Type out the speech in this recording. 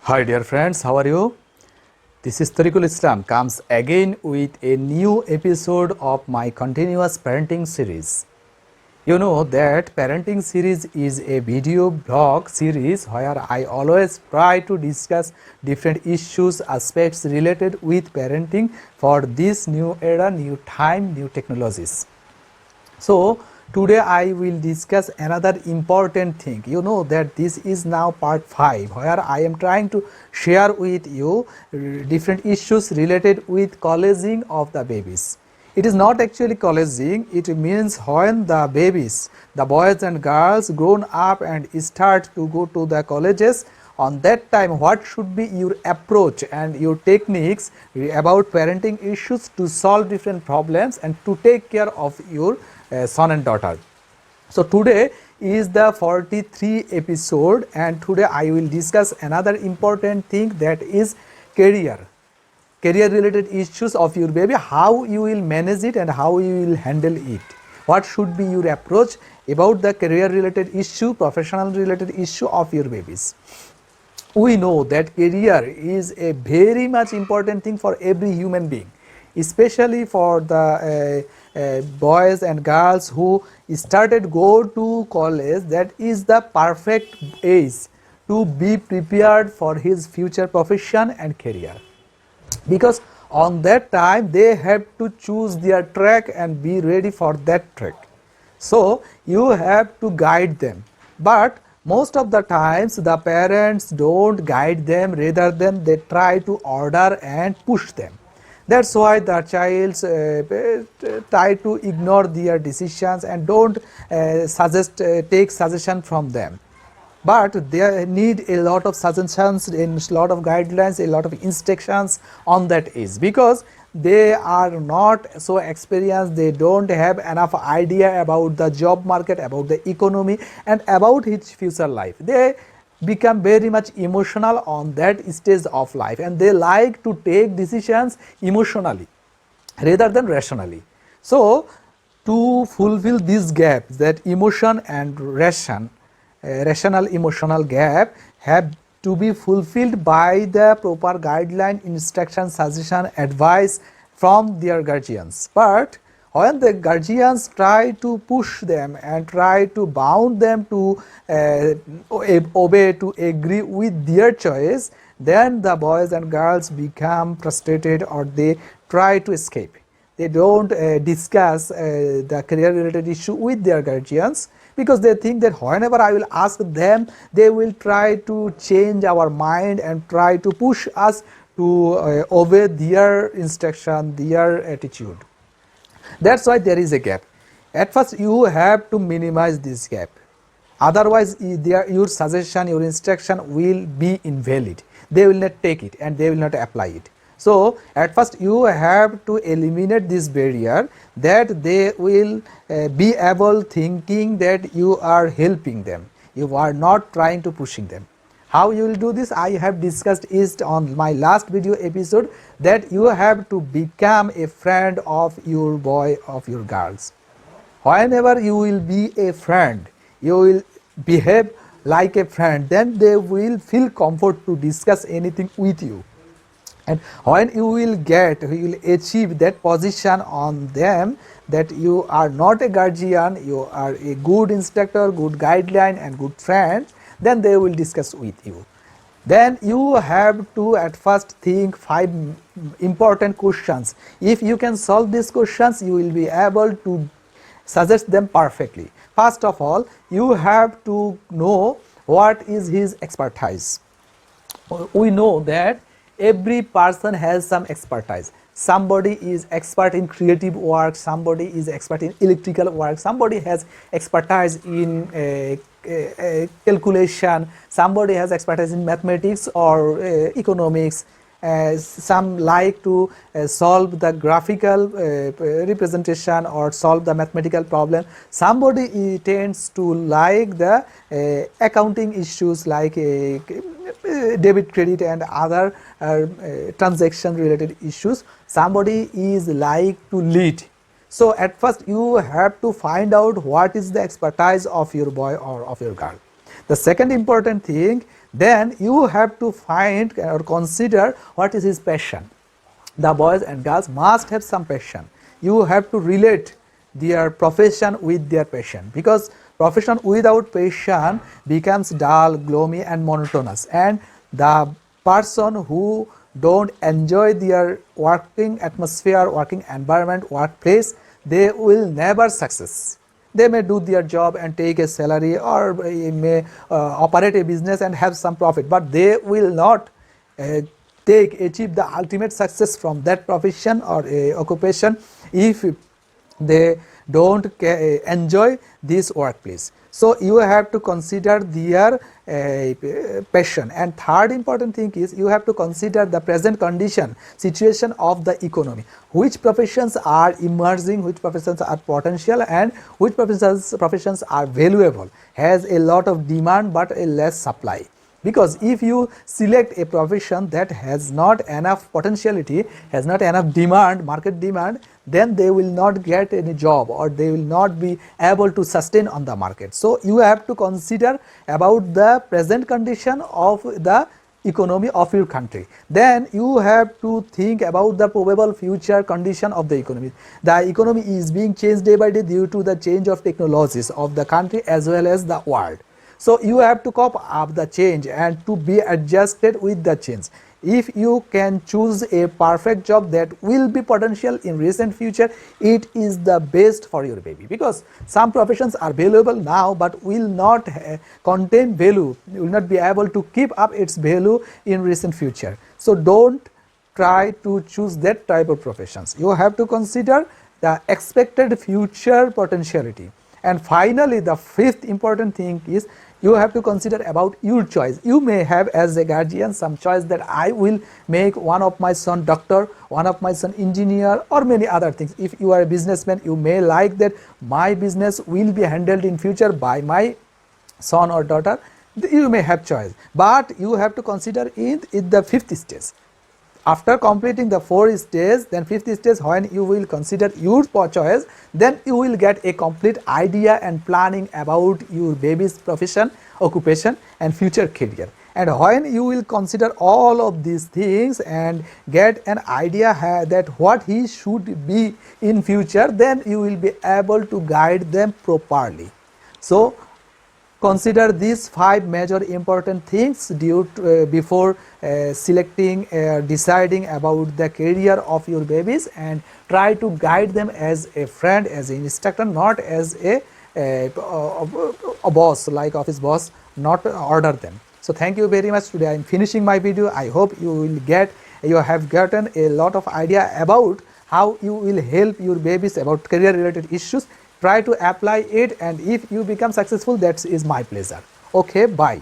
Hi dear friends, how are you? This is Tariqul Islam comes again with a new episode of my continuous parenting series. You know that parenting series is a video blog series where I always try to discuss different issues, aspects related with parenting for this new era, new time, new technologies. So today I will discuss another important thing. You know that this is now part 5 where I am trying to share with you different issues related with colleging of the babies. It is not actually colleging, it means when the babies, the boys and girls grown up and start to go to the colleges, on that time what should be your approach and your techniques about parenting issues to solve different problems and to take care of your son and daughter. So today is the 43 episode and today I will discuss another important thing, that is career related issues of your baby, how you will manage it and how you will handle it, what should be your approach about the career related issue, professional related issue of your babies. We know that career is a very much important thing for every human being, especially for the boys and girls who started go to college. That is the perfect age to be prepared for his future profession and career, because on that time they have to choose their track and be ready for that track. So you have to guide them, but most of the times the parents don't guide them, rather than they try to order and push them. That's why the child try to ignore their decisions and don't take suggestion from them. But they need a lot of suggestions, a lot of guidelines, a lot of instructions on that age, because they are not so experienced, they don't have enough idea about the job market, about the economy and about his future life. They become very much emotional on that stage of life and they like to take decisions emotionally rather than rationally. So to fulfill this gap, that emotion and rational emotional gap have to be fulfilled by the proper guideline, instruction, suggestion, advice from their guardians. But when the guardians try to push them and try to bound them to obey, to agree with their choice, then the boys and girls become frustrated or they try to escape. They don't discuss the career related issue with their guardians, because they think that whenever I will ask them, they will try to change our mind and try to push us to obey their instruction, their attitude. That's why there is a gap. At first you have to minimize this gap, otherwise your suggestion, your instruction will be invalid. They will not take it and they will not apply it. So at first you have to eliminate this barrier, that they will be able thinking that you are helping them, you are not trying to pushing them. How you will do this, I have discussed it on my last video episode, that you have to become a friend of your boy, of your girls. Whenever you will be a friend, you will behave like a friend, then they will feel comfort to discuss anything with you. And when you will achieve that position on them, that you are not a guardian, you are a good instructor, good guideline and good friend, then they will discuss with you. Then you have to at first think 5 important questions. If you can solve these questions, you will be able to suggest them perfectly. First of all, you have to know what is his expertise. We know that every person has some expertise. Somebody is expert in creative work, somebody is expert in electrical work, somebody has expertise in calculation, somebody has expertise in mathematics or economics, some like to solve the graphical representation or solve the mathematical problem. Somebody tends to like the accounting issues like debit, credit and other transaction related issues. Somebody is like to lead. So at first you have to find out what is the expertise of your boy or of your girl. The second important thing, then you have to find or consider what is his passion. The boys and girls must have some passion. You have to relate their profession with their passion, because profession without passion becomes dull, gloomy and monotonous, and the person who don't enjoy their working atmosphere, working environment, workplace, they will never success. They may do their job and take a salary, or may operate a business and have some profit, but they will not uh, achieve the ultimate success from that profession or occupation if they don't enjoy this workplace. So you have to consider their passion. And third important thing is, you have to consider the present condition, situation of the economy. Which professions are emerging, which professions are potential, and which professions are valuable, has a lot of demand but a less supply. Because if you select a profession that has not enough potentiality, has not enough demand, market demand, then they will not get any job, or they will not be able to sustain on the market. So you have to consider about the present condition of the economy of your country. Then you have to think about the probable future condition of the economy. The economy is being changed day by day due to the change of technologies of the country as well as the world. So you have to cope up the change and to be adjusted with the change. If you can choose a perfect job that will be potential in recent future, it is the best for your baby, because some professions are valuable now but will not contain value, will not be able to keep up its value in recent future. So don't try to choose that type of professions. You have to consider the expected future potentiality. And finally, the fifth important thing is, you have to consider about your choice. You may have as a guardian some choice that I will make one of my son doctor, one of my son engineer, or many other things. If you are a businessman, you may like that my business will be handled in future by my son or daughter. You may have choice, but you have to consider it in the fifth stage. After completing the 4 stages, then 5th stage, when you will consider your choice, then you will get a complete idea and planning about your baby's profession, occupation and future career. And when you will consider all of these things and get an idea that what he should be in future, then you will be able to guide them properly. So consider these 5 major important things before selecting, deciding about the career of your babies, and try to guide them as a friend, as an instructor, not as a boss, like office boss, not order them. So thank you very much. Today I am finishing my video. I hope you have gotten a lot of idea about how you will help your babies about career related issues. Try to apply it, and if you become successful, that is my pleasure. Okay, bye.